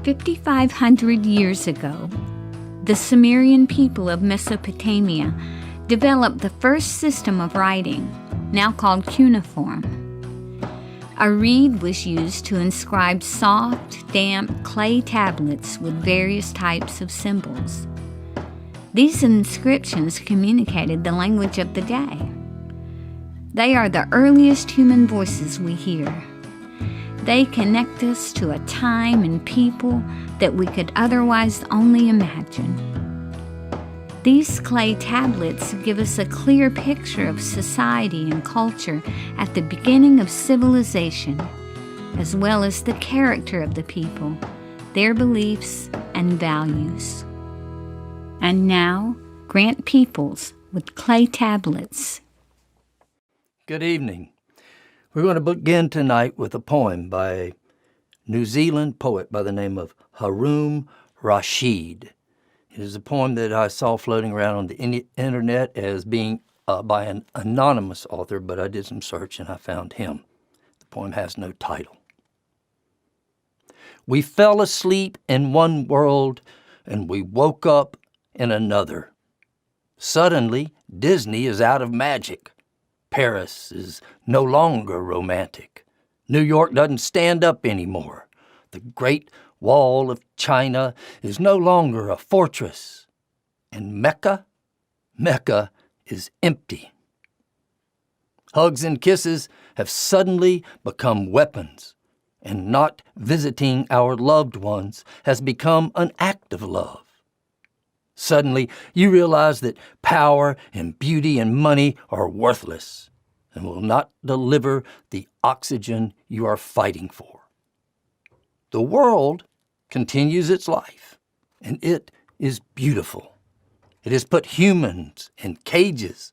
5,500 years ago, the Sumerian people of Mesopotamia developed the first system of writing, now called cuneiform. A reed was used to inscribe soft, damp clay tablets with various types of symbols. These inscriptions communicated the language of the day. They are the earliest human voices we hear. They connect us to a time and people that we could otherwise only imagine. These clay tablets give us a clear picture of society and culture at the beginning of civilization, as well as the character of the people, their beliefs and values. And now, Grant Peeples with Clay Tablets. Good evening. We're going to begin tonight with a poem by a New Zealand poet by the name of Harun Rashid. It is a poem that I saw floating around on the internet as being by an anonymous author, but I did some search and I found him. The poem has no title. We fell asleep in one world and we woke up in another. Suddenly, Disney is out of magic. Paris is no longer romantic. New York doesn't stand up anymore. The Great Wall of China is no longer a fortress. And Mecca is empty. Hugs and kisses have suddenly become weapons, and not visiting our loved ones has become an act of love. Suddenly, you realize that power and beauty and money are worthless and will not deliver the oxygen you are fighting for. The world continues its life, and it is beautiful. It has put humans in cages.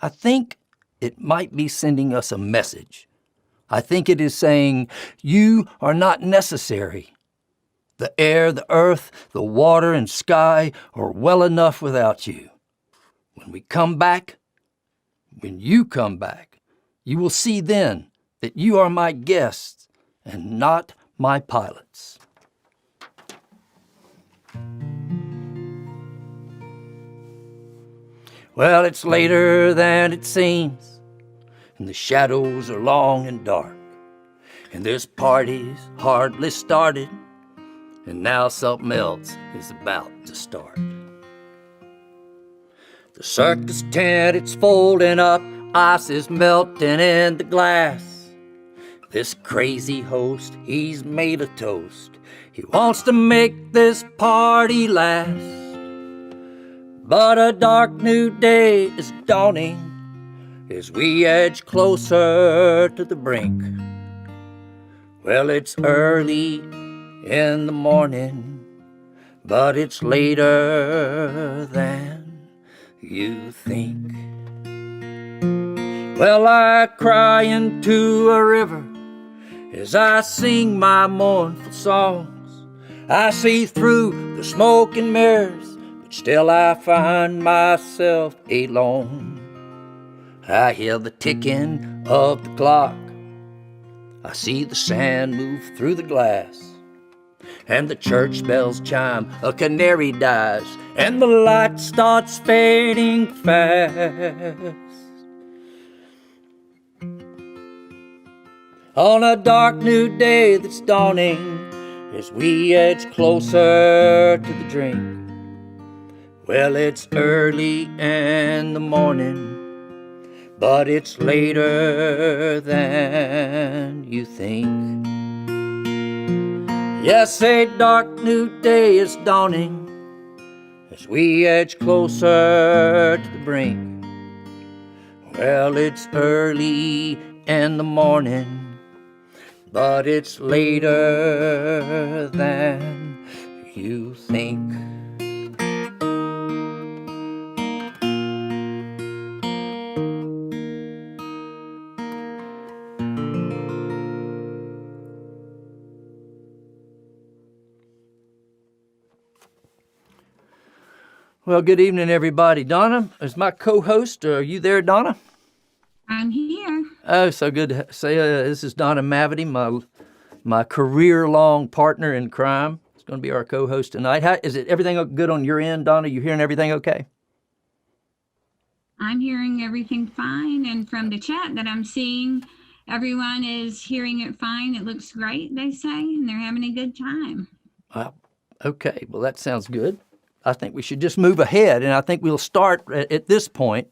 I think it might be sending us a message. I think it is saying, you are not necessary. The air, the earth, the water, and sky are well enough without you. When you come back, you will see then that you are my guests and not my pilots. Well, it's later than it seems, and the shadows are long and dark, and this party's hardly started, and now something else is about to start. The circus tent, it's folding up, ice is melting in the glass. This crazy host, he's made a toast. He wants to make this party last. But a dark new day is dawning as we edge closer to the brink. Well, it's early in the morning, but it's later than you think. Well, I cry into a river as I sing my mournful songs. I see through the smoke and mirrors, but still I find myself alone. I hear the ticking of the clock. I see the sand move through the glass, and the church bells chime, a canary dies, and the light starts fading fast. On a dark new day that's dawning, as we edge closer to the drink. Well, it's early in the morning, but it's later than you think. Yes, a dark new day is dawning as we edge closer to the brink. Well, it's early in the morning, but it's later than you think. Well, good evening, everybody. Donna is my co-host. Are you there, Donna? I'm here. Oh, so good to say this is Donna Mavity, my career-long partner in crime. is going to be our co-host tonight. Is it everything good on your end, Donna? You hearing everything okay? I'm hearing everything fine, and from the chat that I'm seeing, everyone is hearing it fine. It looks great, they say, and they're having a good time. Okay, well, that sounds good. I think we should just move ahead, and I think we'll start at this point.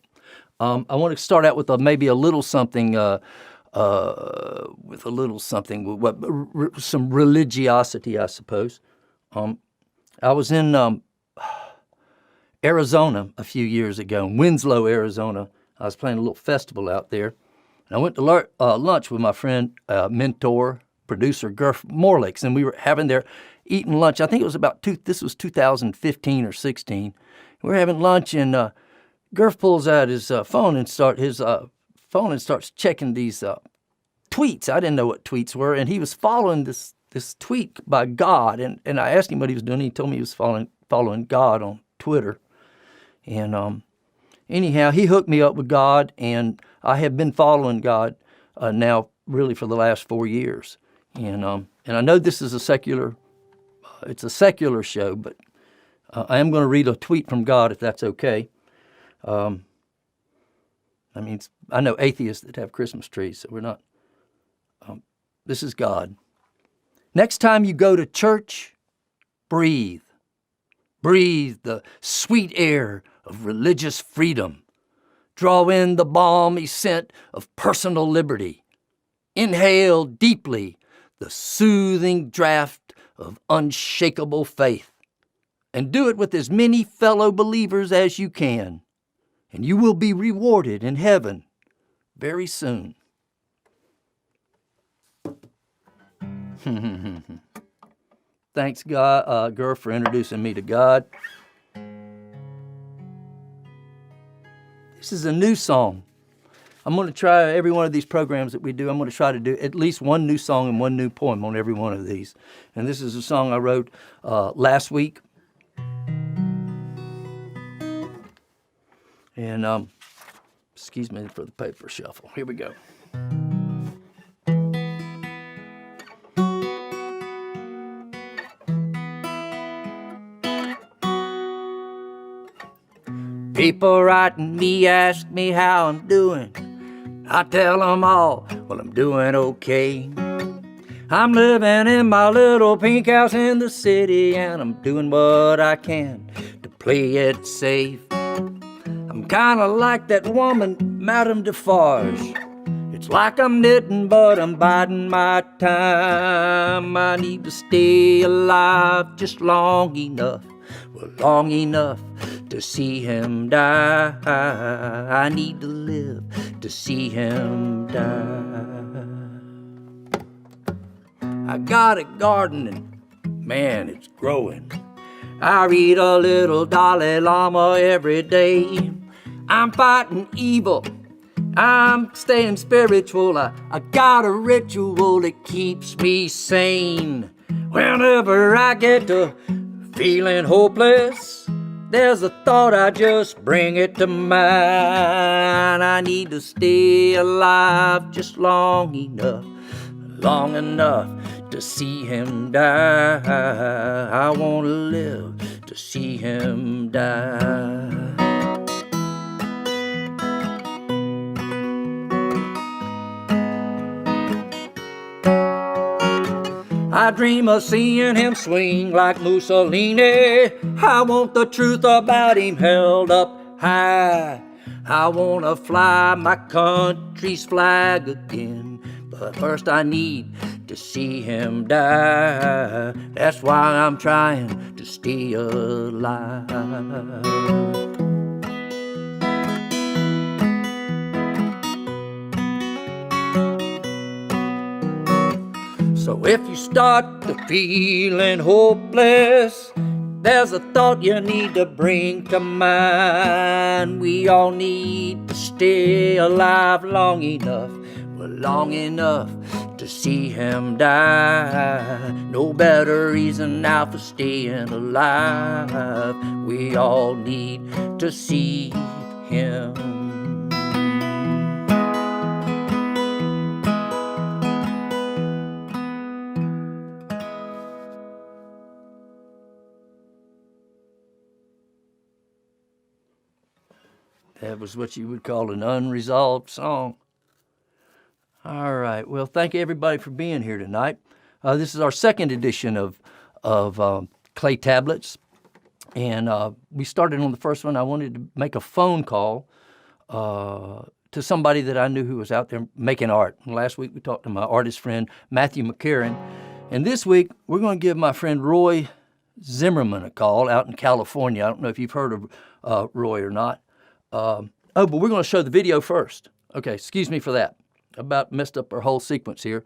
I want to start out with maybe a little something, some religiosity, I suppose. I was in Arizona a few years ago, in Winslow, Arizona. I was playing a little festival out there. And I went to lunch with my friend, mentor, producer, Gurf Morlix, and we were eating lunch. I think it was this was 2015 or 16. We were having lunch, and Gurf pulls out his phone and starts checking these tweets. I didn't know what tweets were, and he was following this tweet by God. And I asked him what he was doing. He told me he was following God on Twitter. And anyhow, he hooked me up with God, and I have been following God now really for the last 4 years. And I know this is it's a secular show, but I am going to read a tweet from God if that's okay. I know atheists that have Christmas trees, so we're not. This is God. Next time you go to church, breathe. Breathe the sweet air of religious freedom. Draw in the balmy scent of personal liberty. Inhale deeply the soothing draft of unshakable faith. And do it with as many fellow believers as you can. And you will be rewarded in heaven very soon. Thanks, God, Gurf, for introducing me to God. This is a new song. I'm going to try every one of these programs that we do. I'm going to try to do at least one new song and one new poem on every one of these. And this is a song I wrote last week. And excuse me for the paper shuffle. Here we go. People writing me, ask me how I'm doing. I tell them all, well, I'm doing okay. I'm living in my little pink house in the city, and I'm doing what I can to play it safe. I'm kinda like that woman, Madame Defarge. It's like I'm knitting, but I'm biding my time. I need to stay alive just long enough to see him die. I need to live to see him die. I got a garden and man, it's growing. I read a little Dalai Lama every day. I'm fighting evil, I'm staying spiritual. I got a ritual that keeps me sane. Whenever I get to feeling hopeless, there's a thought, I just bring it to mind. I need to stay alive just long enough to see him die. I want to live to see him die. I dream of seeing him swing like Mussolini. I want the truth about him held up high. I want to fly my country's flag again. But first I need to see him die. That's why I'm trying to stay alive. So if you start to feeling hopeless, there's a thought you need to bring to mind. We all need to stay alive long enough to see him die. No better reason now for staying alive. We all need to see him. That was what you would call an unresolved song. All right. Well, thank you, everybody, for being here tonight. This is our second edition of Clay Tablets. And we started on the first one. I wanted to make a phone call to somebody that I knew who was out there making art. And last week we talked to my artist friend, Matthew McCarran. And this week we're going to give my friend Roy Zimmerman a call out in California. I don't know if you've heard of Roy or not. But we're going to show the video first. Okay, excuse me for that. About messed up our whole sequence here.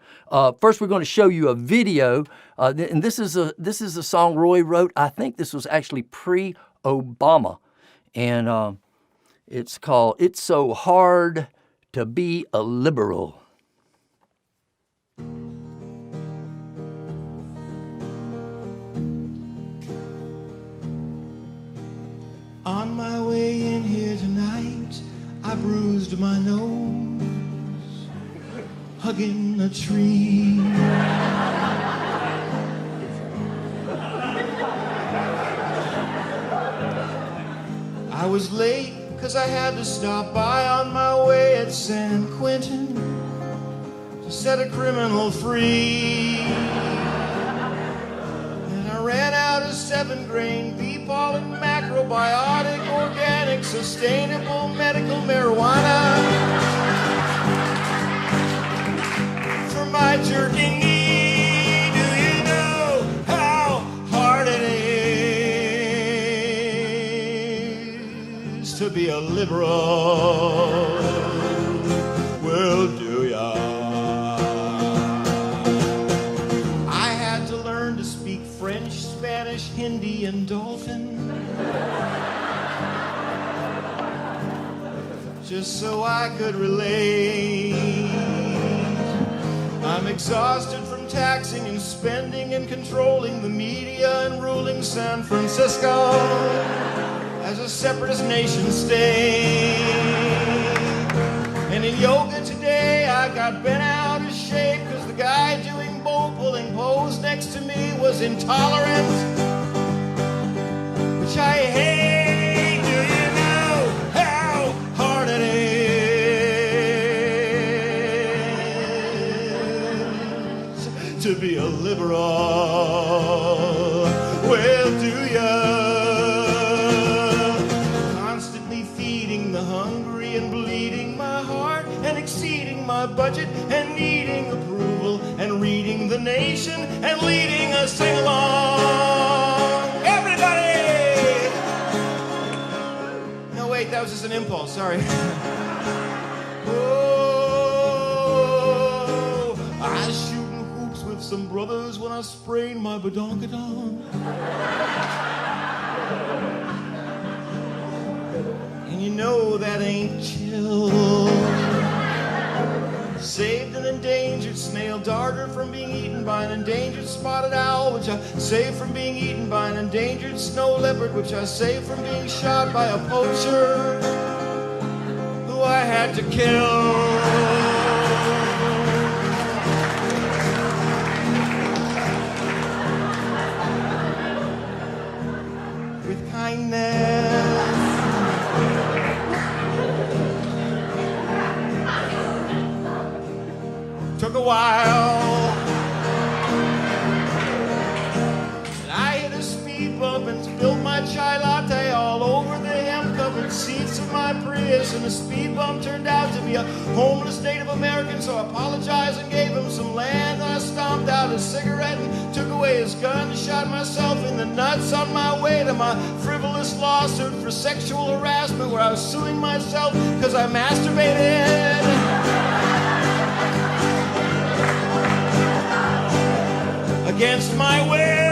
First, we're going to show you a video, and this is a song Roy wrote. I think this was actually pre-Obama, and it's called "It's So Hard to Be a Liberal." On my way in here tonight, I bruised my nose, hugging a tree. I was late because I had to stop by on my way at San Quentin to set a criminal free. And I ran out of 7-grain beef, pollen, macrobiotic, organic, sustainable medical marijuana for my jerky knee. Do you know how hard it is to be a liberal? Well, do ya? I had to learn to speak French, Spanish, Hindi, and Dolphin just so I could relate. I'm exhausted from taxing and spending and controlling the media and ruling San Francisco as a separatist nation state. And in yoga today I got bent out of shape because the guy doing bow pulling pose next to me was intolerant, which I hate. Do you know how hard it is to be a liberal? Well, do ya? Constantly feeding the hungry and bleeding my heart and exceeding my budget and needing approval and reading The Nation and leading a sing-along. Everybody! No, wait, that was just an impulse, sorry. Oh, I was shooting hoops with some brothers when I sprained my badonkadon. And you know that ain't chill. Saved an endangered snail darter from being eaten by an endangered spotted owl, which I saved from being eaten by an endangered snow leopard, which I saved from being shot by a poacher who I had to kill. With kindness. Took a while. I hit a speed bump and spilled my chai latte all over the hemp-covered seats of my Prius, and the speed bump turned out to be a homeless Native American, so I apologized and gave him some land. And I stomped out a cigarette and took away his gun and shot myself in the nuts on my way to my frivolous lawsuit for sexual harassment, where I was suing myself because I masturbated against my will.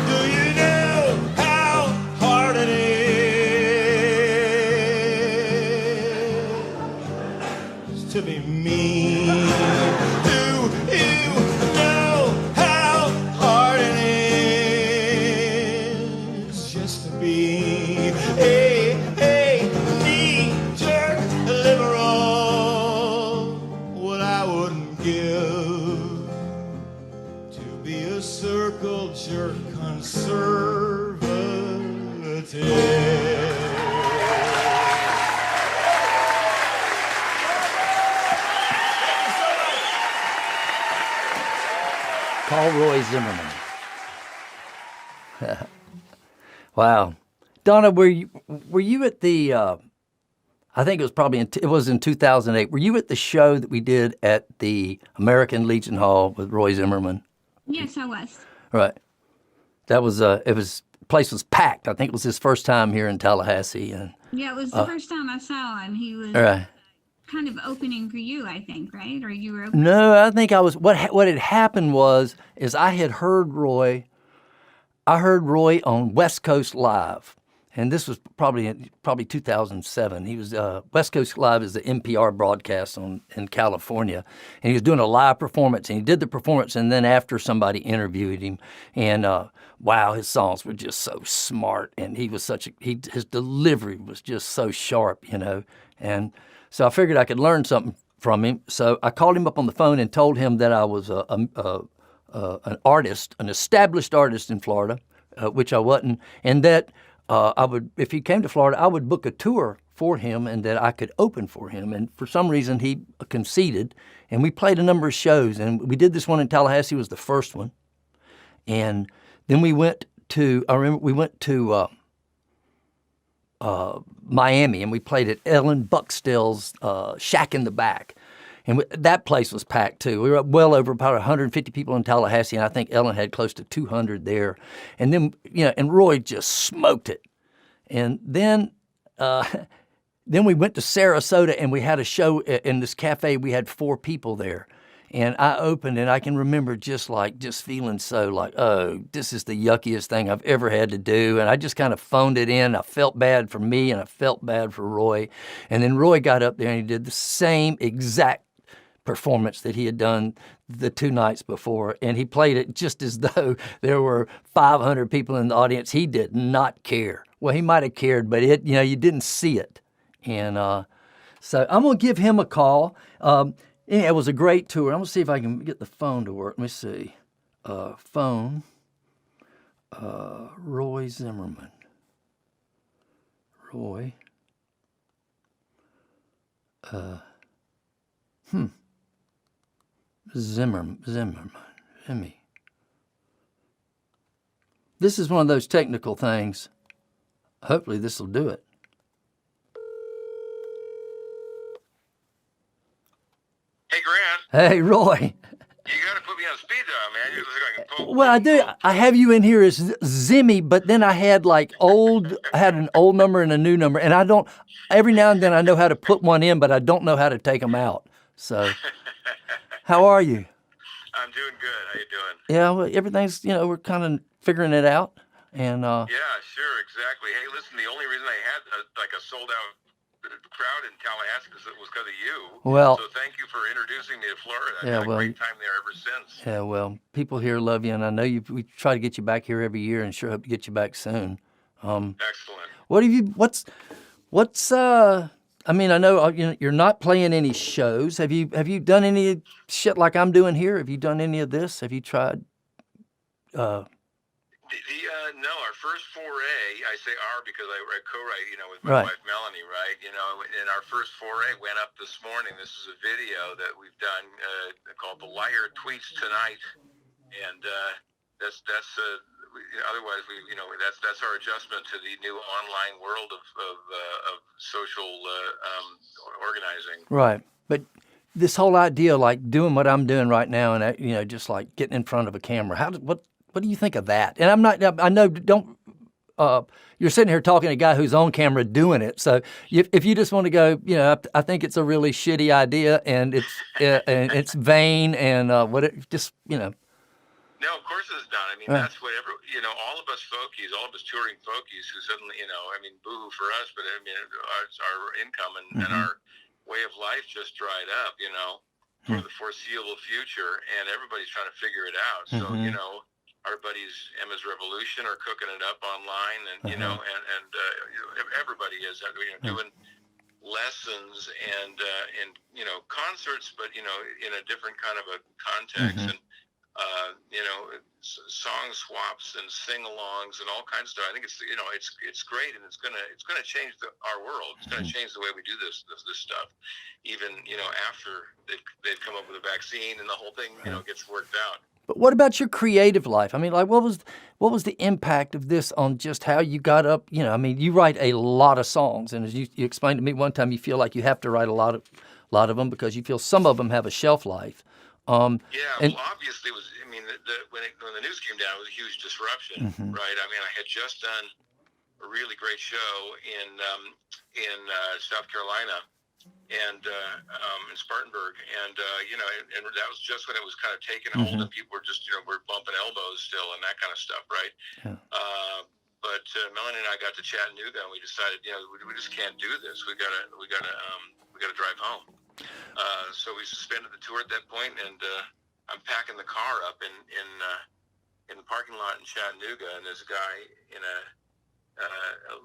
Do you know how hard it is to be me? Do you know how hard it is just to be a knee-jerk liberal? What I wouldn't give to be a circle jerk conservative. Call Roy Zimmerman. Wow. Donna, were you at the, I think it was probably, it was in 2008. Were you at the show that we did at the American Legion Hall with Roy Zimmerman? Yes, I was. Right. That was, place was packed. I think it was his first time here in Tallahassee. And Yeah, it was the first time I saw him. He was right. kind of opening for you, I think, right? Or you were opening? No, I think I was. What had happened is I had heard Roy. I heard Roy on West Coast Live, and this was probably 2007. He was West Coast Live is the NPR broadcast in California, and he was doing a live performance. And he did the performance, and then after somebody interviewed him, and wow, his songs were just so smart, and he was his delivery was just so sharp, and so I figured I could learn something from him. So I called him up on the phone and told him that I was an artist, an established artist in Florida, which I wasn't, and that I would, if he came to Florida, I would book a tour for him and that I could open for him. And for some reason, he conceded, and we played a number of shows. And we did this one in Tallahassee, was the first one. And then we went to, Miami, and we played at Ellen Buckstill's Shack in the Back. And that place was packed, too. We were up well over about 150 people in Tallahassee, and I think Ellen had close to 200 there. And then, and Roy just smoked it. And then we went to Sarasota, and we had a show in this cafe. We had 4 people there. And I opened, and I can remember just feeling so like, oh, this is the yuckiest thing I've ever had to do. And I just kind of phoned it in. I felt bad for me, and I felt bad for Roy. And then Roy got up there, and he did the same exact performance that he had done the 2 nights before. And he played it just as though there were 500 people in the audience. He did not care. Well, he might have cared, but you didn't see it. And so I'm going to give him a call. It was a great tour. I'm going to see if I can get the phone to work. Let me see. Phone. Roy Zimmerman. Roy. Zimmerman. This is one of those technical things. Hopefully this will do it. Hey, Grant. Hey, Roy. You got to put me on speed dial, man. You look like a poke. Well, I do. I have you in here as Zimmy, but then I had I had an old number and a new number, and every now and then I know how to put one in, but I don't know how to take them out. So, how are you? I'm doing good. How you doing? Yeah, well, everything's, we're kind of figuring it out. And yeah, sure, exactly. Hey, listen, the only reason I had a sold-out crowd in Tallahassee was because of you. Well, so thank you for introducing me to Florida. I've yeah, had a great time there ever since. Yeah, well, people here love you, and I know we try to get you back here every year, and sure hope to get you back soon. Excellent. I mean, I know you're not playing any shows. Have you done any shit like I'm doing here? Have you done any of this? Have you tried? No, our first foray, I say our because I co-write, with my wife Melanie, right? And our first foray went up this morning. This is a video that we've done called "The Liar Tweets Tonight," and that's otherwise that's our adjustment to the new online world of social organizing. Right, but this whole idea, like doing what I'm doing right now, and just like getting in front of a camera, what do you think of that? And I know, you're sitting here talking to a guy who's on camera doing it. So if you just want to go, I think it's a really shitty idea, and it's vain, and No, of course it's not. I mean, that's what all of us folkies, all of us touring folkies who suddenly, boo for us, but I mean, our income and our way of life just dried up, for the foreseeable future, and everybody's trying to figure it out. So, our buddies Emma's Revolution are cooking it up online, and everybody is doing lessons and concerts, but in a different kind of a context, and song swaps and sing-alongs and all kinds of stuff. I think it's great, and it's gonna change our world. It's gonna change the way we do this stuff, even after they've come up with a vaccine and the whole thing gets worked out. But what about your creative life? I mean, like, what was the impact of this on just how you got up? You know, I mean, you write a lot of songs, and as you explained to me one time, you feel like you have to write a lot of them because you feel some of them have a shelf life. Well, obviously, it was. I mean, when the news came down, it was a huge disruption, right? I mean, I had just done a really great show in South Carolina and in Spartanburg, and and that was just when it was kind of taking hold, and people were just were bumping elbows still and that kind of stuff, right? Yeah. But Melanie and I got to Chattanooga, and we decided, we just can't do this. We gotta drive home. So we suspended the tour at that point, and I'm packing the car up in the parking lot in Chattanooga, and there's a guy in a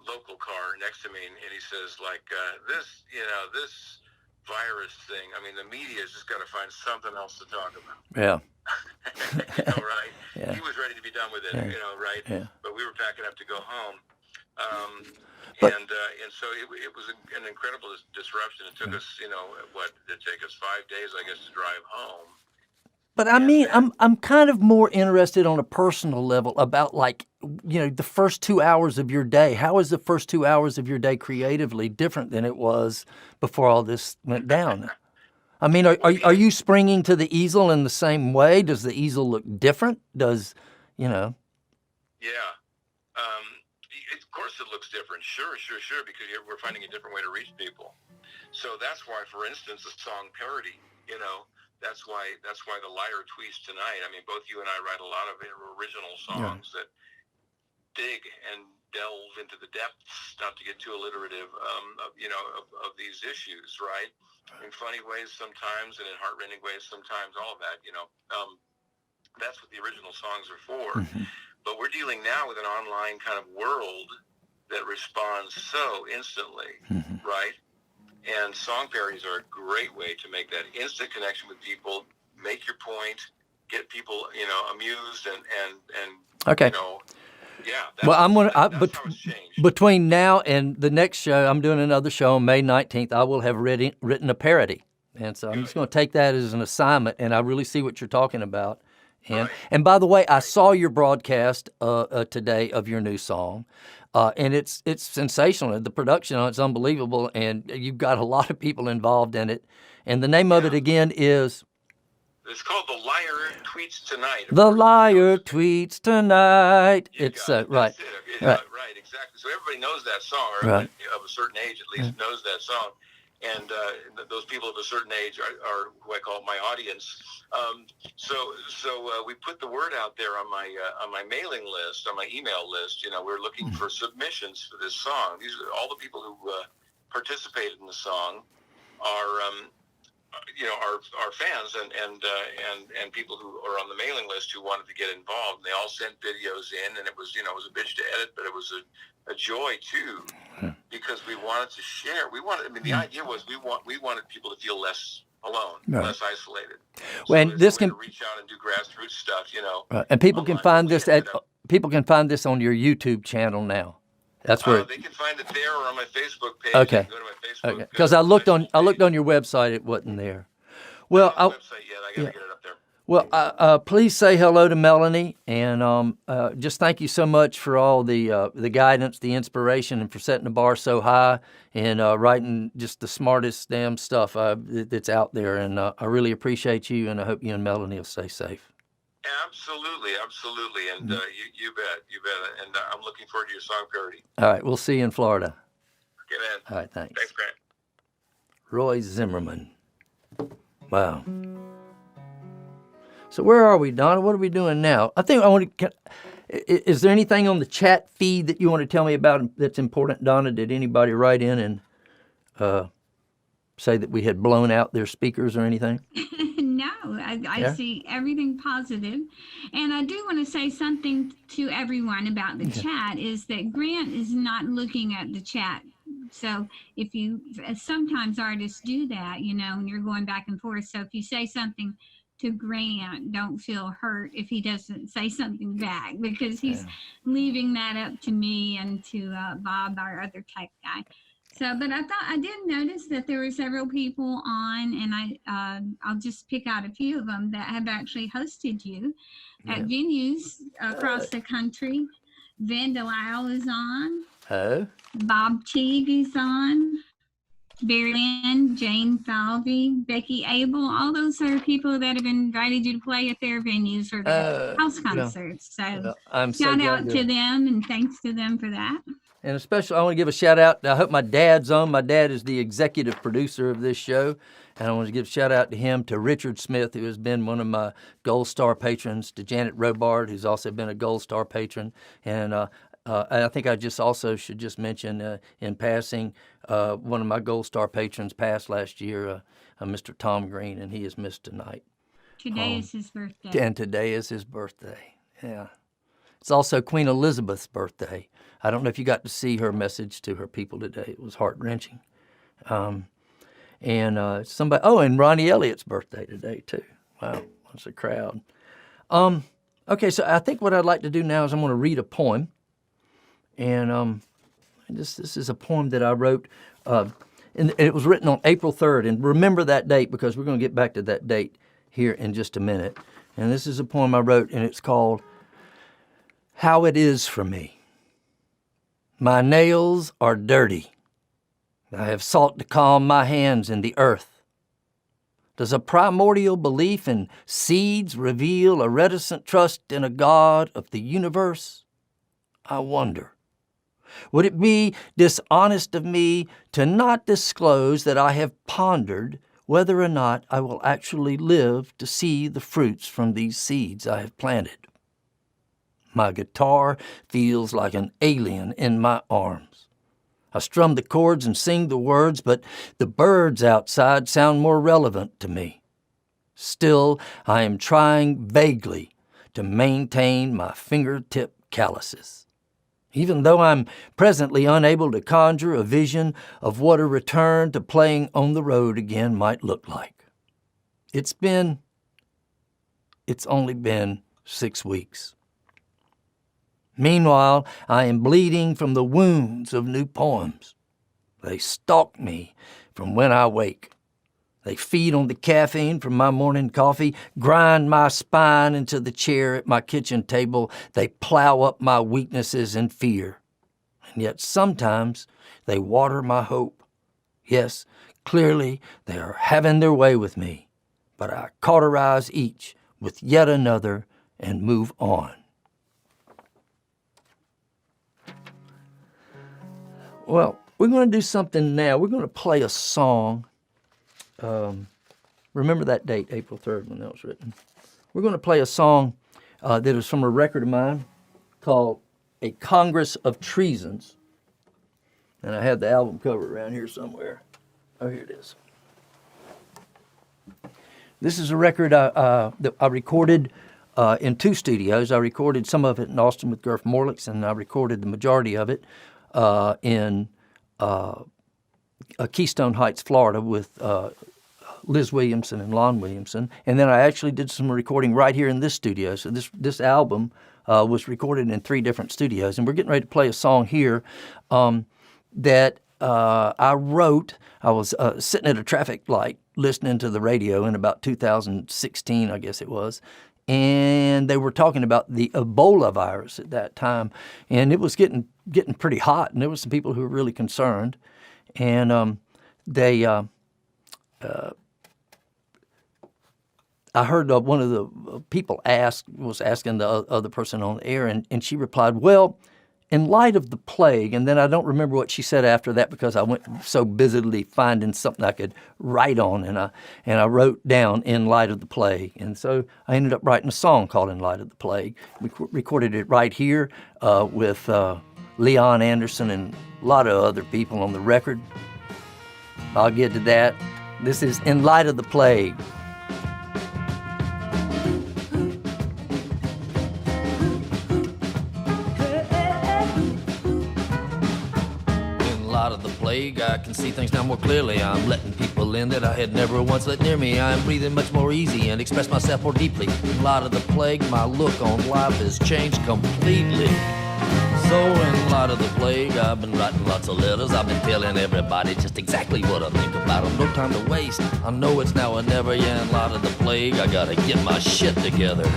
local car next to me, and he says, like, this virus thing, I mean, the media has just got to find something else to talk about. Yeah. Right? Yeah. He was ready to be done with it, right? Yeah. But we were packing up to go home. And so it was an incredible disruption. It took us, what did it take us 5 days, I guess, to drive home. But I mean, I'm kind of more interested on a personal level about, like, the first 2 hours of your day. How is the first 2 hours of your day creatively different than it was before all this went down? I mean, are you springing to the easel in the same way? Does the easel look different? Does, Yeah. Of course it looks different. Sure, because we're finding a different way to reach people. So that's why, for instance, the song Parody, that's why the Liar tweets tonight. I mean, both you and I write a lot of original songs that dig and delve into the depths, not to get too alliterative, of these issues, right? In funny ways sometimes, and in heart-rending ways sometimes, all of that, that's what the original songs are for. But we're dealing now with an online kind of world that responds so instantly, right? And song parodies are a great way to make that instant connection with people, make your point, get people, amused and okay. Well, that's how it's changed. Between now and the next show, I'm doing another show on May 19th. I will have written a parody. And so I'm just going to take that as an assignment, and I really see what you're talking about. And by the way, I saw your broadcast today of your new song, and it's sensational. The production on it's unbelievable, and you've got a lot of people involved in it. And the name of it again is? It's called The Liar Tweets Tonight. The Liar Tweets Tonight. It's right. Right, exactly. So everybody knows that song, or of a certain age at least knows that song. And those people of a certain age are who I call my audience. So we put the word out there on my mailing list, on my email list. We're looking for submissions for this song. These are all the people who participated in the song are fans and people who are on the mailing list who wanted to get involved. And they all sent videos in, and it was it was a bitch to edit, but it was a joy too, because we wanted to share. The idea was we wanted people to feel less alone, less isolated. When so this can reach out and do grassroots stuff, and people can find this on your YouTube channel now. That's where they can find it there or on my Facebook page. Okay. Go to my Facebook. Because I looked on your website, it wasn't there. Well, I don't have a website yet. I got to get it up there. Well, please say hello to Melanie, and just thank you so much for all the guidance, the inspiration, and for setting the bar so high and writing just the smartest damn stuff that's out there. And I really appreciate you, and I hope you and Melanie will stay safe. Absolutely, and you bet, and I'm looking forward to your song parody. All right, we'll see you in Florida. Okay, man. All right, thanks. Thanks, Grant. Roy Zimmerman. Wow. So where are we, Donna? What are we doing now? I think I want to. Is there anything on the chat feed that you want to tell me about that's important, Donna? Did anybody write in and say that we had blown out their speakers or anything? No, I see everything positive. And I do want to say something to everyone about the chat is that Grant is not looking at the chat. So if you, sometimes artists do that, and you're going back and forth. So if you say something to Grant, don't feel hurt if he doesn't say something back, because he's leaving that up to me and to Bob, our other tech guy. So, but I did notice that there were several people on, and I'll just pick out a few of them that have actually hosted you at venues across the country. Vin Delisle is on. Oh. Bob Teague is on. Barry Lynn, Jane Falvey, Becky Abel. All those are people that have invited you to play at their venues or their house concerts. So shout out to them and thanks to them for that. And especially, I want to give a shout out. I hope my dad's on. My dad is the executive producer of this show. And I want to give a shout out to him, to Richard Smith, who has been one of my Gold Star patrons, to Janet Robard, who's also been a Gold Star patron. And I think I just also should just mention in passing, one of my Gold Star patrons passed last year, Mr. Tom Green, and he is missed tonight. Today is his birthday. And today is his birthday, yeah. It's also Queen Elizabeth's birthday. I don't know if you got to see her message to her people today. It was heart-wrenching. And Ronnie Elliott's birthday today, too. Wow, that's a crowd. Okay, so I think what I'd like to do now is I'm going to read a poem. And this is a poem that I wrote, and it was written on April 3rd. And remember that date because we're going to get back to that date here in just a minute. And this is a poem I wrote, and it's called How It Is For Me. My nails are dirty. I have sought to calm my hands in the earth. Does a primordial belief in seeds reveal a reticent trust in a God of the universe? I wonder. Would it be dishonest of me to not disclose that I have pondered whether or not I will actually live to see the fruits from these seeds I have planted? My guitar feels like an alien in my arms. I strum the chords and sing the words, but the birds outside sound more relevant to me. Still, I am trying vaguely to maintain my fingertip calluses, even though I'm presently unable to conjure a vision of what a return to playing on the road again might look like. It's only been 6 weeks. Meanwhile, I am bleeding from the wounds of new poems. They stalk me from when I wake. They feed on the caffeine from my morning coffee, grind my spine into the chair at my kitchen table. They plow up my weaknesses and fear. And yet sometimes they water my hope. Yes, clearly they are having their way with me, but I cauterize each with yet another and move on. Well, we're going to do something now. We're going to play a song. Remember that date, April 3rd, when that was written. We're going to play a song that is from a record of mine called A Congress of Treasons. And I have the album cover around here somewhere. Oh, here it is. This is a record that I recorded in 2 studios. I recorded some of it in Austin with Gerf Morlix, and I recorded the majority of it in Keystone Heights, Florida, with Liz Williamson and Lon Williamson. And then I actually did some recording right here in this studio. So this album was recorded in 3 different studios. And we're getting ready to play a song here that I wrote. I was sitting at a traffic light listening to the radio in about 2016, I guess it was. And they were talking about the Ebola virus at that time. And it was getting pretty hot, and there were some people who were really concerned. And I heard one of the people was asking the other person on the air, and she replied, well, in light of the plague, and then I don't remember what she said after that because I went so busily finding something I could write on, and I wrote down in light of the plague. And so I ended up writing a song called In Light of the Plague. We recorded it right here with Leon Anderson and a lot of other people on the record. I'll get to that. This is In Light of the Plague. Of the plague, I can see things now more clearly. I'm letting people in that I had never once let near me. I'm breathing much more easy and express myself more deeply. In light of the plague, my look on life has changed completely. So in light of the plague, I've been writing lots of letters. I've been telling everybody just exactly what I think about them. No time to waste. I know it's now or never. Yeah, in light of the plague, I gotta get my shit together.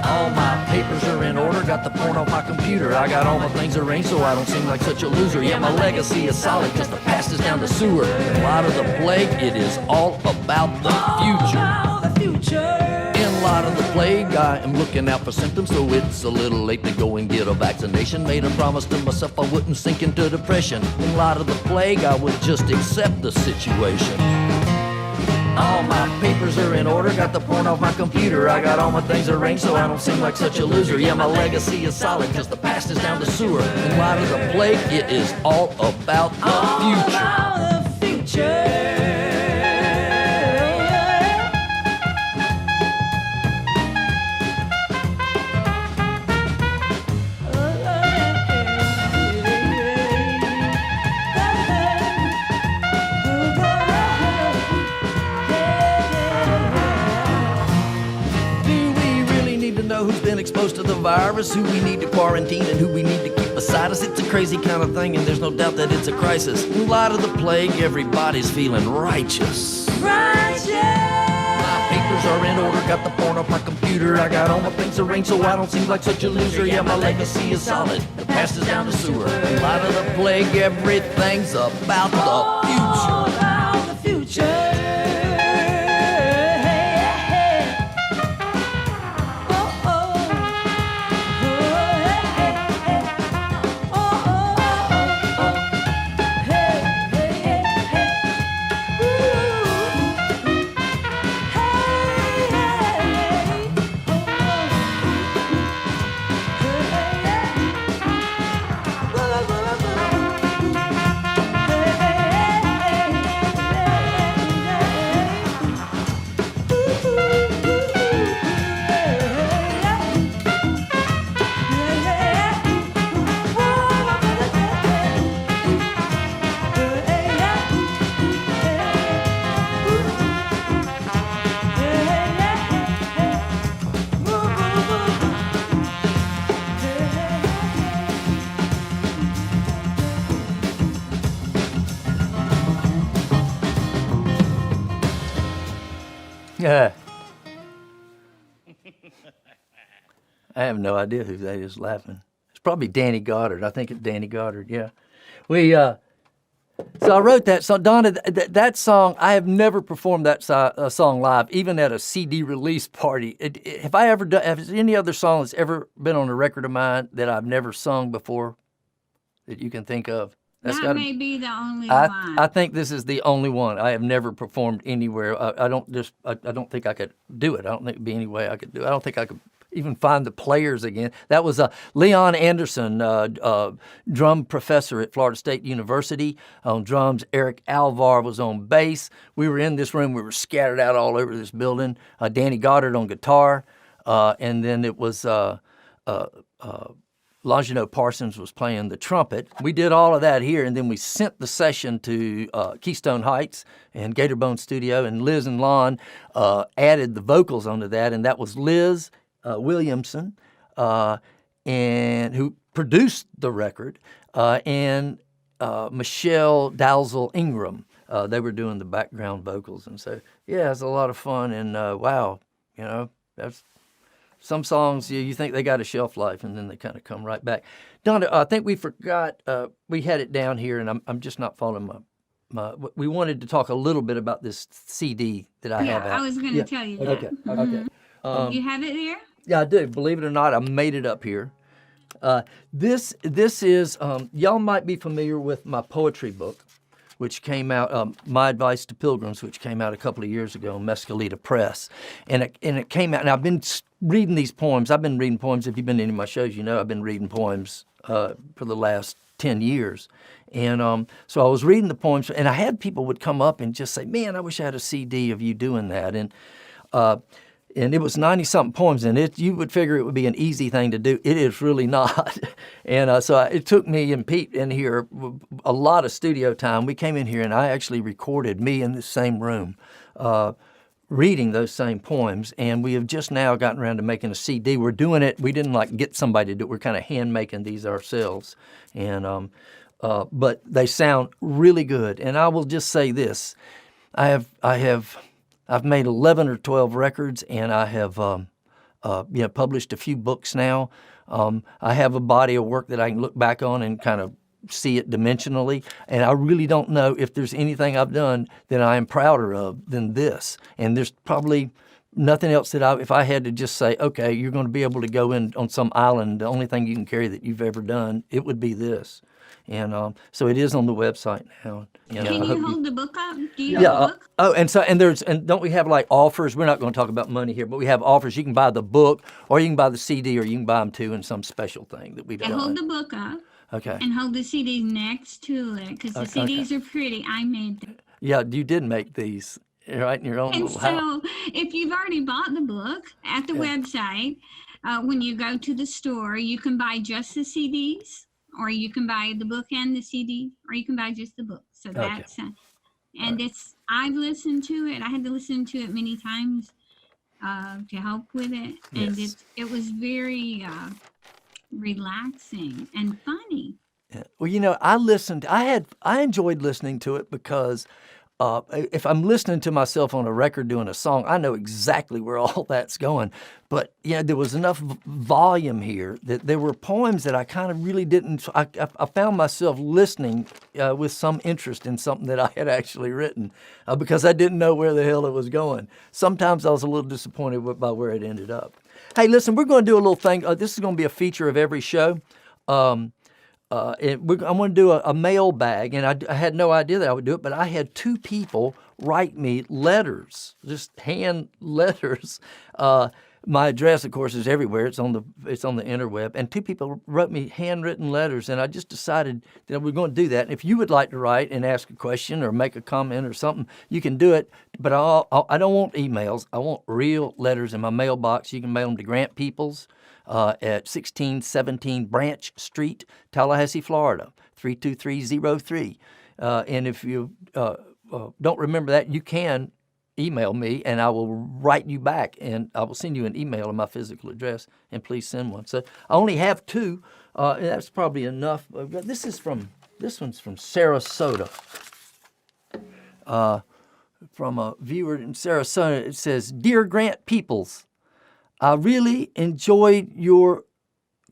All my papers are in order, got the porn off my computer. I got all my things arranged so I don't seem like such a loser. Yeah, my legacy is solid, cause the past is down the sewer. In light of the plague, it is all about the future. In light of the plague, I am looking out for symptoms, so it's a little late to go and get a vaccination. Made a promise to myself I wouldn't sink into depression. In light of the plague, I would just accept the situation. All my papers are in order, got the porn off my computer. I got all my things arranged so I don't seem like such a loser. Yeah, my legacy is solid, cause the past is down the sewer. In light of the plague, it is all about the future. Who's been exposed to the virus, who we need to quarantine and who we need to keep beside us. It's a crazy kind of thing and there's no doubt that it's a crisis. In light of the plague, everybody's feeling righteous. My papers are in order, got the porn off my computer. I got all my things arranged so I don't seem like such a loser. Yeah, my legacy is solid, the past is down the sewer. In light of the plague, everything's about the future. About the future. Yeah. I have no idea who that is laughing. It's probably Danny Goddard. I think it's Danny Goddard, yeah. So I wrote that song. Donna, that song, I have never performed that song live, even at a CD release party. Have there any other song that's ever been on a record of mine that I've never sung before that you can think of? That may be the only one. I think this is the only one. I have never performed anywhere. I don't think I could do it. I don't think there'd be any way I could do it. I don't think I could even find the players again. That was Leon Anderson, drum professor at Florida State University. On drums, Eric Alvar was on bass. We were in this room. We were scattered out all over this building. Danny Goddard on guitar. And then it was Longino Parsons was playing the trumpet. We did all of that here, and then we sent the session to Keystone Heights and Gatorbone Studio, and Liz and Lon added the vocals onto that, and that was Liz Williamson, and who produced the record, and Michelle Dalzell Ingram. They were doing the background vocals, and so yeah, it's a lot of fun. And wow, that's. Some songs, you think they got a shelf life, and then they kind of come right back. Donna, I think we forgot, we had it down here, and I'm just not following we wanted to talk a little bit about this CD that I have out. I was going to tell you that. Okay, okay. You have it there? Yeah, I do. Believe it or not, I made it up here. This is, y'all might be familiar with my poetry book, which came out, My Advice to Pilgrims, which came out a couple of years ago on Mescalita Press. And it came out, and I've been reading these poems. I've been reading poems. If you've been to any of my shows, I've been reading poems for the last 10 years. And so I was reading the poems, and I had people would come up and just say, man, I wish I had a CD of you doing that. And it was 90-something poems, and you would figure it would be an easy thing to do. It is really not. And so it took me and Pete in here a lot of studio time. We came in here, and I actually recorded me in the same room reading those same poems, and we have just now gotten around to making a CD. We're doing it. We didn't like get somebody to do it. We're kind of hand making these ourselves, and but they sound really good. And I will just say this: I've made 11 or 12 records, and I have published a few books now. I have a body of work that I can look back on and kind of see it dimensionally, and I really don't know if there's anything I've done that I am prouder of than this. And there's probably nothing else that if I had to just say, okay, you're going to be able to go in on some island, the only thing you can carry that you've ever done, it would be this. And so it is on the website now. Can you hold the book up? Do you yeah. have the book? And don't we have like offers? We're not going to talk about money here, but we have offers. You can buy the book, or you can buy the CD, or you can buy them too in some special thing that we've done. And hold the book up. Okay. And hold the CDs next to it, because the CDs are pretty. I made them. Yeah, you did make these, right, in your own And little house. so if you've already bought the book at the website, when you go to the store, you can buy just the CDs, or you can buy the book and the CD, or you can buy just the book. So that's, and it's, I've listened to it. I had to listen to it many times to help with it. And it was very relaxing and funny. Yeah. Well, I enjoyed listening to it because if I'm listening to myself on a record doing a song, I know exactly where all that's going. But there was enough volume here that there were poems that I kind of really didn't. I found myself listening with some interest in something that I had actually written because I didn't know where the hell it was going. Sometimes I was a little disappointed by where it ended up. Hey, listen, we're going to do a little thing. This is going to be a feature of every show. I want to do a mailbag, and I had no idea that I would do it, but I had 2 people write me letters, just hand letters. My address, of course, is everywhere. It's on the interweb, and 2 people wrote me handwritten letters, and I just decided that we're going to do that. And if you would like to write and ask a question or make a comment or something, you can do it. But I don't want emails. I want real letters in my mailbox. You can mail them to Grant Peeples at 1617 Branch Street, Tallahassee, Florida, 32303. And if you don't remember that, you can email me, and I will write you back, and I will send you an email of my physical address, and please send one. So I only have 2, and that's probably enough. This one's from Sarasota. From a viewer in Sarasota. It says, "Dear Grant Peeples, I really enjoyed your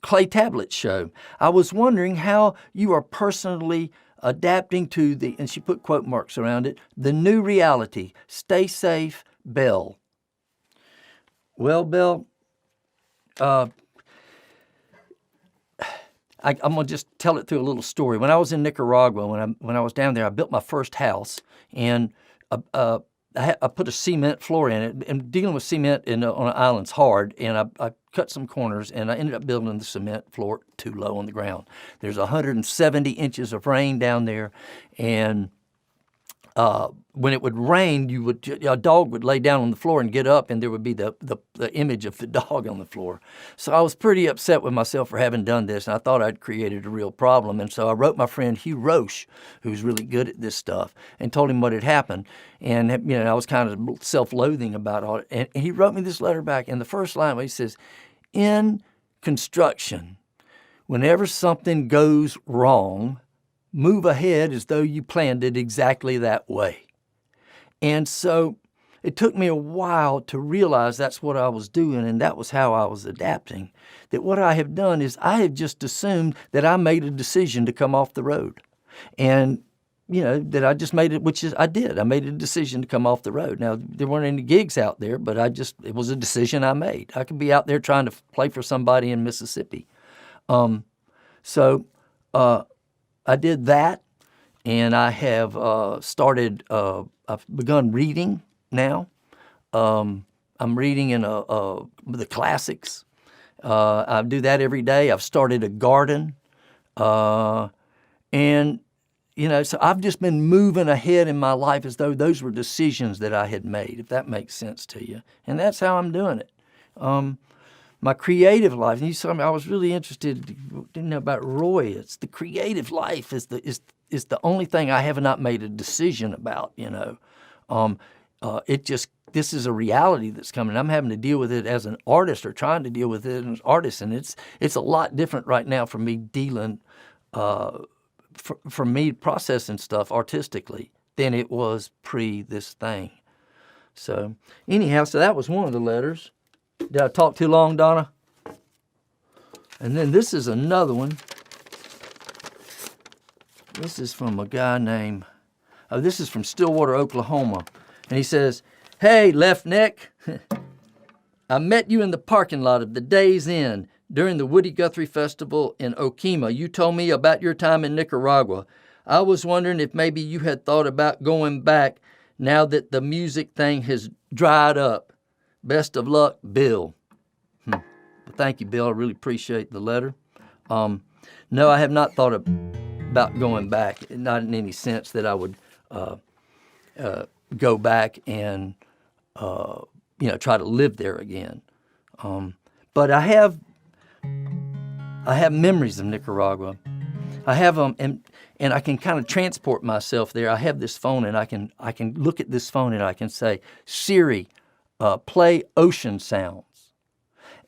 clay tablet show. I was wondering how you are personally adapting to the," and she put quote marks around it, "the new reality. Stay safe, Belle." Well, Belle, I'm going to just tell it through a little story. When I was in Nicaragua, when I was down there, I built my first house, and I put a cement floor in it. And dealing with cement on an island's hard, and I cut some corners, and I ended up building the cement floor too low on the ground. There's 170 inches of rain down there, and when it would rain, a dog would lay down on the floor and get up, and there would be the image of the dog on the floor. So I was pretty upset with myself for having done this, and I thought I'd created a real problem. And so I wrote my friend Hugh Roche, who's really good at this stuff, and told him what had happened. And I was kind of self-loathing about all it. And he wrote me this letter back, and the first line, he says, "In construction, whenever something goes wrong, move ahead as though you planned it exactly that way." And so it took me a while to realize that's what I was doing, and that was how I was adapting. That what I have done is I have just assumed that I made a decision to come off the road. And, that I just made it, which is I did. I made a decision to come off the road. Now, there weren't any gigs out there, but it was a decision I made. I could be out there trying to play for somebody in Mississippi. So I did that, and I have I've begun reading now. I'm reading in the classics. I do that every day. I've started a garden. So I've just been moving ahead in my life as though those were decisions that I had made, if that makes sense to you. And that's how I'm doing it. My creative life, and you saw me, I was really interested, didn't know about Roy. It's the creative life is the only thing I have not made a decision about, It just this is a reality that's coming. I'm having to deal with it as an artist, or trying to deal with it as an artist, and it's a lot different right now for me dealing, for me processing stuff artistically than it was pre this thing. So anyhow, so that was one of the letters. Did I talk too long, Donna? And then this is another one. This is from a guy named, this is from Stillwater, Oklahoma. And he says, "Hey, Left Neck, I met you in the parking lot of the Days Inn during the Woody Guthrie Festival in Okima. You told me about your time in Nicaragua. I was wondering if maybe you had thought about going back now that the music thing has dried up. Best of luck, Bill." Well, thank you, Bill. I really appreciate the letter. No, I have not thought about going back, not in any sense that I would go back and try to live there again. But I have memories of Nicaragua. I have them, and I can kind of transport myself there. I have this phone, and I can look at this phone, and I can say, "Siri, play ocean sounds."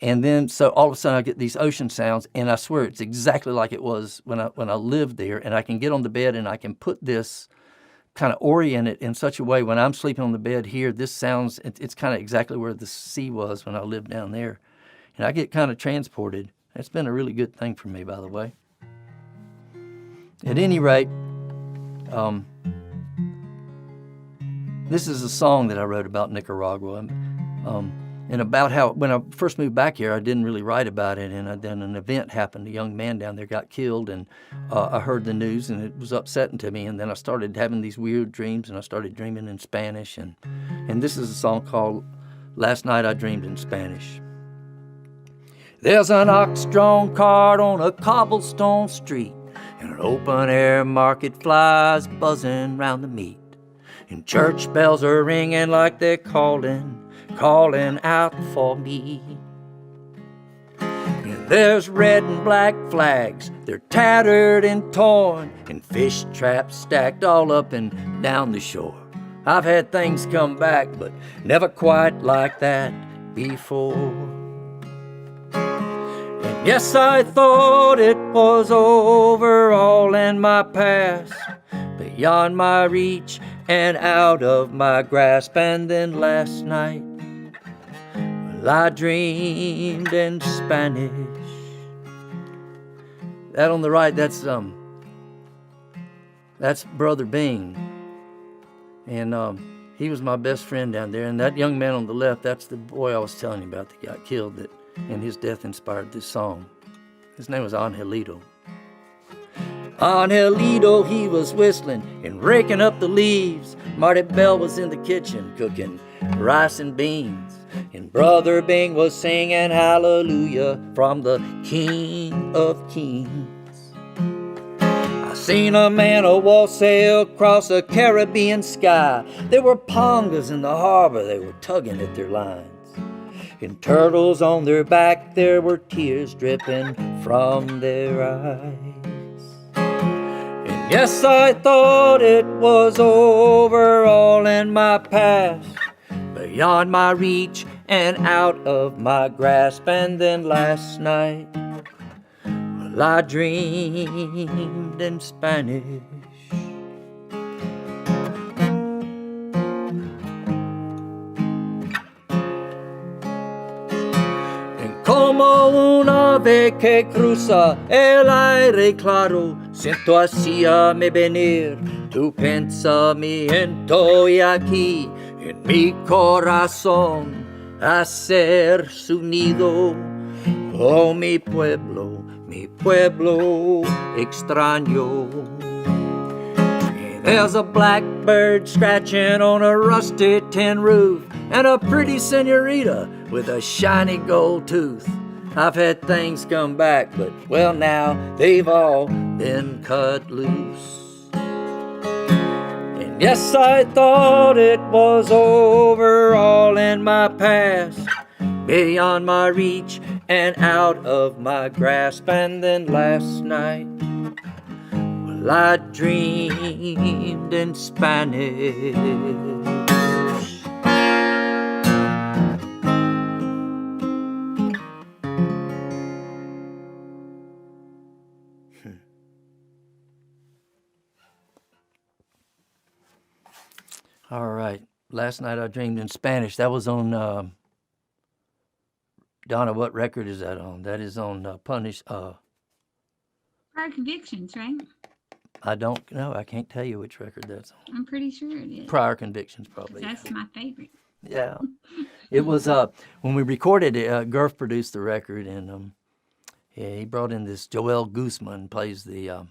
And then, so all of a sudden I get these ocean sounds, and I swear it's exactly like it was when I lived there. And I can get on the bed, and I can put this, kind of orient it in such a way when I'm sleeping on the bed here, this sounds, it's kind of exactly where the sea was when I lived down there. And I get kind of transported. It's been a really good thing for me, by the way. At any rate, this is a song that I wrote about Nicaragua. And about how, when I first moved back here, I didn't really write about it, and then an event happened. A young man down there got killed, and I heard the news, and it was upsetting to me. And then I started having these weird dreams, and I started dreaming in Spanish. And this is a song called "Last Night I Dreamed in Spanish." There's an ox-drawn cart on a cobblestone street, and an open-air market flies buzzing round the meat. And church bells are ringing like they're calling out for me. And there's red and black flags, they're tattered and torn, and fish traps stacked all up and down the shore. I've had things come back, but never quite like that before. And yes, I thought it was over, all in my past, beyond my reach and out of my grasp. And then last night, I dreamed in Spanish. That on the right, that's Brother Bing. And he was my best friend down there. And that young man on the left, that's the boy I was telling you about that got killed, and his death inspired this song. His name was Angelito. Angelito, he was whistling and raking up the leaves. Marty Bell was in the kitchen cooking rice and beans. And Brother Bing was singing hallelujah from the King of Kings. I seen a man a wall sail across a Caribbean sky. There were pongas in the harbor, they were tugging at their lines. And turtles on their back, there were tears dripping from their eyes. And yes, I thought it was over, all in my past, beyond my reach and out of my grasp. And then last night, well, I dreamed in Spanish. Como una ave que cruza el aire claro, siento hacia me venir tu pensamiento, y aquí en mi corazón hacer su nido. Oh, mi pueblo extraño. There's a blackbird scratching on a rusty tin roof, and a pretty senorita with a shiny gold tooth. I've had things come back, but well, now they've all been cut loose. And yes, I thought it was over, all in my past, beyond my reach and out of my grasp. And then last night, well, I dreamed in Spanish. All right. Last Night I Dreamed in Spanish. That was on, Donna, what record is that on? That is on Prior Convictions, right? I don't know. I can't tell you which record that's on. I'm pretty sure it is. Prior Convictions, probably. That's my favorite. Yeah. It was, when we recorded it, Gurf produced the record, and yeah, he brought in this Joel Guzman, plays the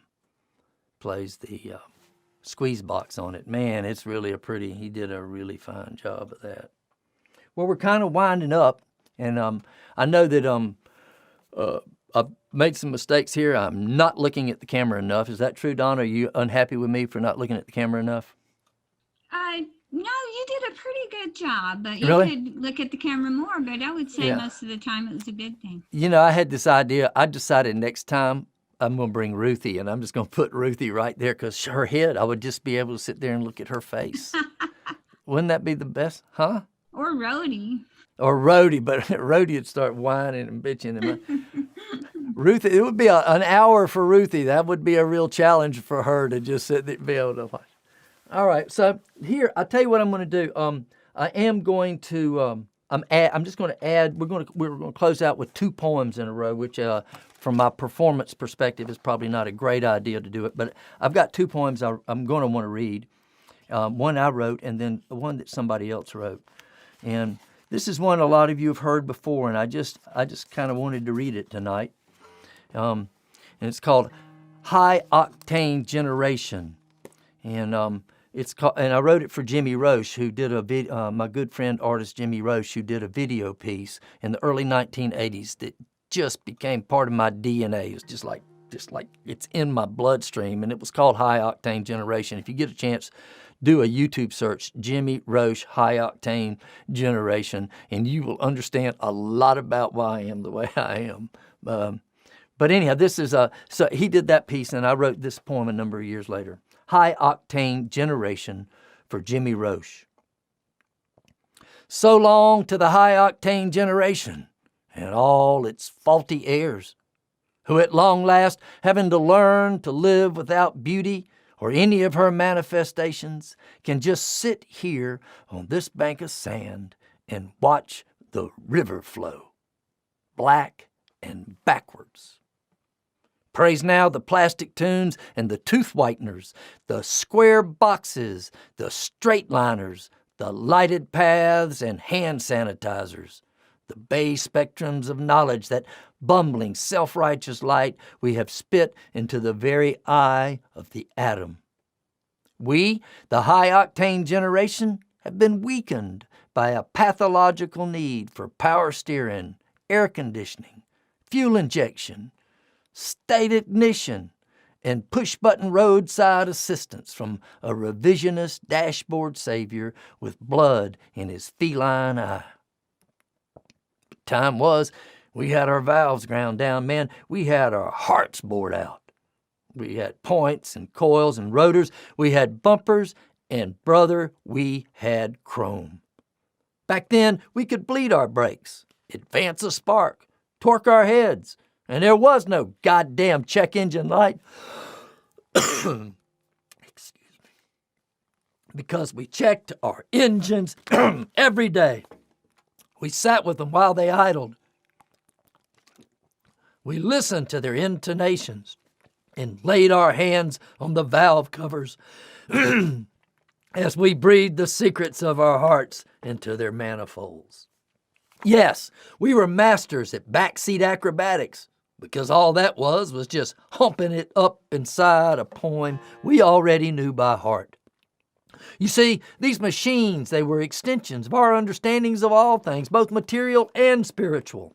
squeeze box on it. Man, it's really he did a really fine job of that. Well, we're kind of winding up, and I know that I've made some mistakes here. I'm not looking at the camera enough. Is that true, Donna? Are you unhappy with me for not looking at the camera enough? No, you did a pretty good job, but you Really? could look at the camera more, but I would say most of the time it was a good thing. You know, I had this idea. I decided next time I'm going to bring Ruthie, and I'm just going to put Ruthie right there because her head, I would just be able to sit there and look at her face. Wouldn't that be the best? Huh? Or Rhodey. Or Rhodey, but Rhodey would start whining and bitching. Ruthie, it would be an hour for Ruthie. That would be a real challenge for her to just sit there and be able to watch. All right, so here, I'll tell you what I'm going to do. I am going to, I'm just going to add, we're going to close out with 2 poems in a row, which from my performance perspective is probably not a great idea to do it, but I've got 2 poems I'm going to want to read. One I wrote and then one that somebody else wrote. And this is one a lot of you have heard before, and I just kind of wanted to read it tonight. And it's called High Octane Generation. And it's called, and I wrote it for Jimmy Roche, who did my good friend artist Jimmy Roche, who did a video piece in the early 1980s that just became part of my DNA. It's just like it's in my bloodstream, and it was called High Octane Generation. If you get a chance, do a YouTube search, Jimmy Roche High Octane Generation, and you will understand a lot about why I am the way I am. But anyhow, this is so he did that piece, and I wrote this poem a number of years later. High Octane Generation for Jimmy Roche. So long to the high octane generation and all its faulty heirs, who at long last, having to learn to live without beauty or any of her manifestations, can just sit here on this bank of sand and watch the river flow, black and backwards. Praise now the plastic tunes and the tooth whiteners, the square boxes, the straight liners, the lighted paths and hand sanitizers, the bay spectrums of knowledge, that bumbling, self-righteous light we have spit into the very eye of the atom. We, the high-octane generation, have been weakened by a pathological need for power steering, air conditioning, fuel injection, state ignition, and push-button roadside assistance from a revisionist dashboard savior with blood in his feline eye. Time was, we had our valves ground down, man. We had our hearts bored out. We had points and coils and rotors. We had bumpers, and brother, we had chrome. Back then, we could bleed our brakes, advance a spark, torque our heads, and there was no goddamn check engine light. Excuse me. Because we checked our engines every day. We sat with them while they idled. We listened to their intonations and laid our hands on the valve covers as we breathed the secrets of our hearts into their manifolds. Yes, we were masters at backseat acrobatics, because all that was just humping it up inside a poem we already knew by heart. You see, these machines, they were extensions of our understandings of all things, both material and spiritual,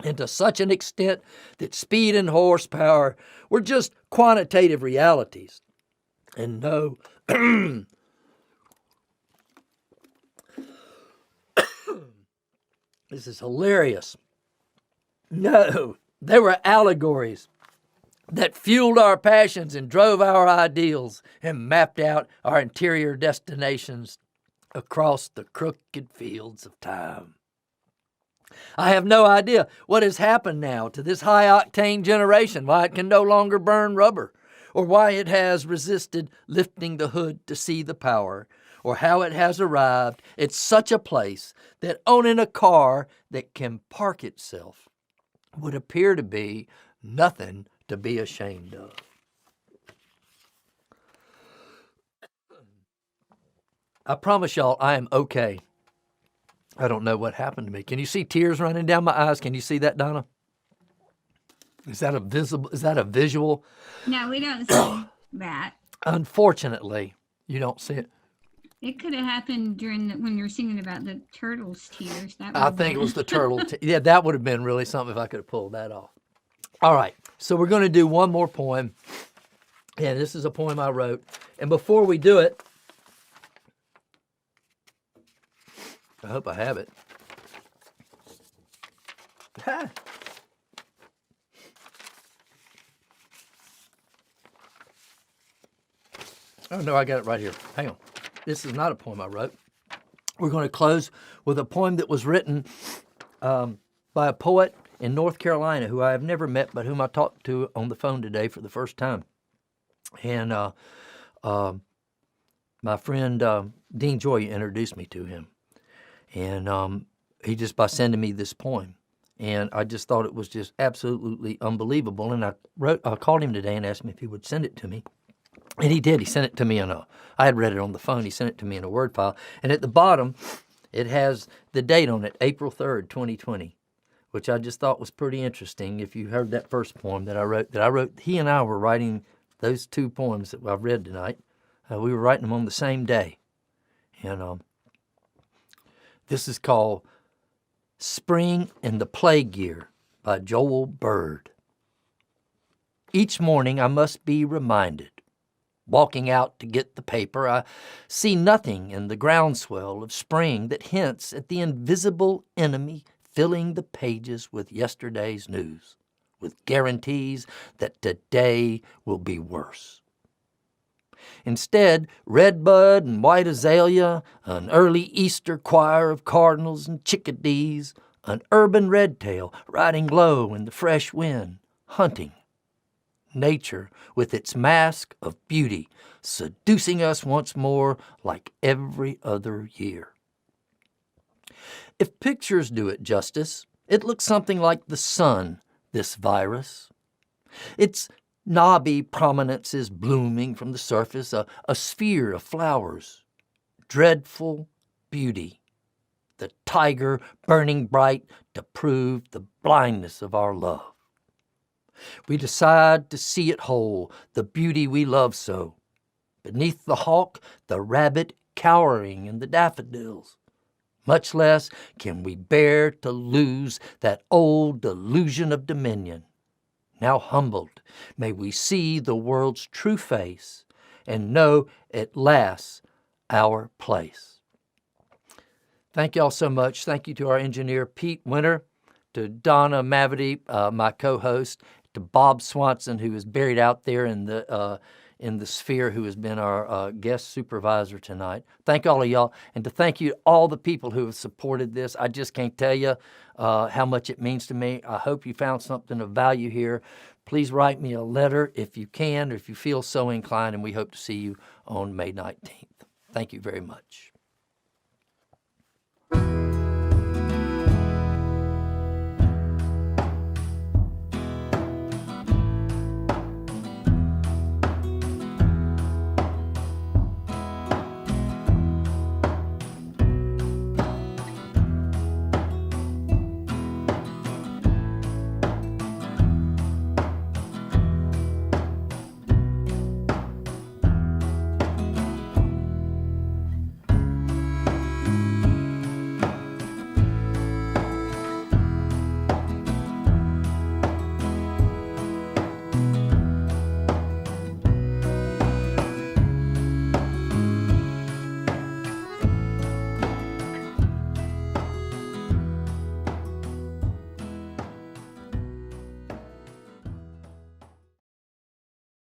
and to such an extent that speed and horsepower were just quantitative realities. And no, this is hilarious. No, they were allegories that fueled our passions and drove our ideals and mapped out our interior destinations across the crooked fields of time. I have no idea what has happened now to this high-octane generation, why it can no longer burn rubber, or why it has resisted lifting the hood to see the power, or how it has arrived. It's such a place that owning a car that can park itself would appear to be nothing to be ashamed of. I promise y'all I am okay. I don't know what happened to me. Can you see tears running down my eyes? Can you see that, Donna? Is that a visual? No, we don't see that. Unfortunately, you don't see it. It could have happened when you were singing about the turtle's tears. I think it was the turtle. Yeah, that would have been really something if I could have pulled that off. All right, so we're going to do one more poem. And this is a poem I wrote. And before we do it, I hope I have it. Oh, no, I got it right here. Hang on. This is not a poem I wrote. We're going to close with a poem that was written by a poet in North Carolina who I have never met, but whom I talked to on the phone today for the first time. And my friend Dean Joy introduced me to him. And he just by sending me this poem. And I just thought it was just absolutely unbelievable. And I called him today and asked him if he would send it to me. And he did. He sent it to me I had read it on the phone. He sent it to me in a Word file. And at the bottom, it has the date on it, April 3rd, 2020, which I just thought was pretty interesting. If you heard that first poem that I wrote, he and I were writing those two poems that I've read tonight. We were writing them on the same day. And this is called Spring in the Plague Year by Joel Bird. Each morning I must be reminded. Walking out to get the paper, I see nothing in the groundswell of spring that hints at the invisible enemy filling the pages with yesterday's news, with guarantees that today will be worse. Instead, redbud and white azalea, an early Easter choir of cardinals and chickadees, an urban redtail riding low in the fresh wind, hunting. Nature, with its mask of beauty, seducing us once more like every other year. If pictures do it justice, it looks something like the sun, this virus. Its knobby prominence is blooming from the surface, a sphere of flowers. Dreadful beauty, the tiger burning bright to prove the blindness of our love. We decide to see it whole, the beauty we love so. Beneath the hawk, the rabbit cowering in the daffodils. Much less can we bear to lose that old delusion of dominion. Now humbled, may we see the world's true face and know at last our place. Thank y'all so much. Thank you to our engineer, Pete Winter, to Donna Mavity, my co-host, to Bob Swanson, who is buried out there in the sphere, who has been our guest supervisor tonight. Thank all of y'all, and to thank you all the people who have supported this. I just can't tell you how much it means to me. I hope you found something of value here. Please write me a letter if you can, or if you feel so inclined, and we hope to see you on May 19th. Thank you very much.